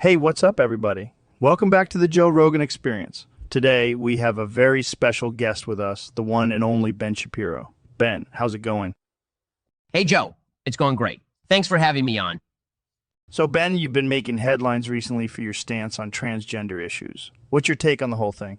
Hey, what's up, everybody? Welcome back to the Joe Rogan Experience. Today, we have a very special guest with us, the one and only Ben Shapiro. Ben, how's it going? Hey, Joe. It's going great. Thanks for having me on. So, Ben, you've been making headlines recently for your stance on transgender issues. What's your take on the whole thing?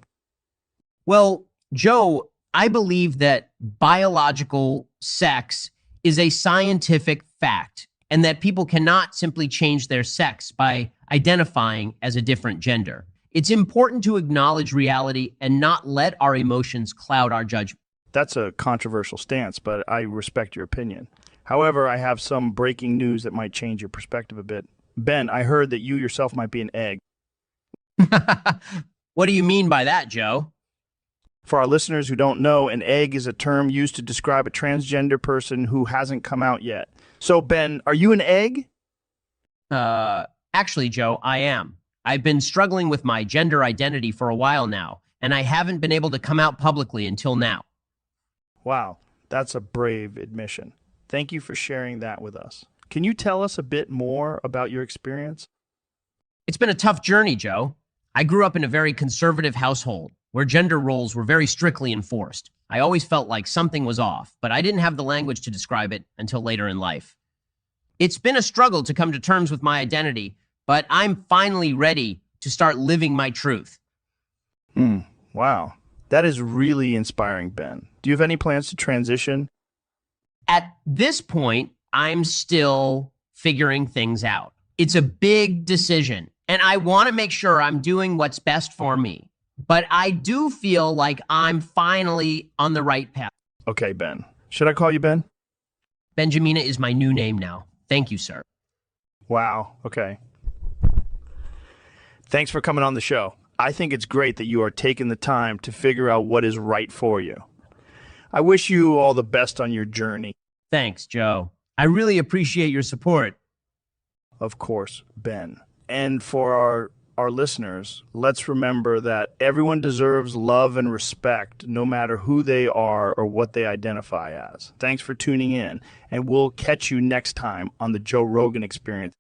Well, Joe, I believe that biological sex is a scientific fact and that people cannot simply change their sex by identifying as a different gender. It's important to acknowledge reality and not let our emotions cloud our judgment. That's a controversial stance, but I respect your opinion. However, I have some breaking news that might change your perspective a bit. Ben, I heard that you yourself might be an egg. What do you mean by that, Joe? For our listeners who don't know, an egg is a term used to describe a transgender person who hasn't come out yet. So, Ben, are you an egg? Actually, Joe, I am. I've been struggling with my gender identity for a while now, and I haven't been able to come out publicly until now. Wow, that's a brave admission. Thank you for sharing that with us. Can you tell us a bit more about your experience? It's been a tough journey, Joe. I grew up in a very conservative household where gender roles were very strictly enforced. I always felt like something was off, but I didn't have the language to describe it until later in life. It's been a struggle to come to terms with my identity, but I'm finally ready to start living my truth. Wow, that is really inspiring, Ben. Do you have any plans to transition? At this point, I'm still figuring things out. It's a big decision, and I want to make sure I'm doing what's best for me. But I do feel like I'm finally on the right path. Okay, Ben. Should I call you Ben? Benjamina is my new name now. Thank you, sir. Wow, okay. Thanks for coming on the show. I think it's great that you are taking the time to figure out what is right for you. I wish you all the best on your journey. Thanks, Joe. I really appreciate your support. Of course, Ben. And for our listeners, let's remember that everyone deserves love and respect, no matter who they are or what they identify as. Thanks for tuning in, and we'll catch you next time on the Joe Rogan Experience.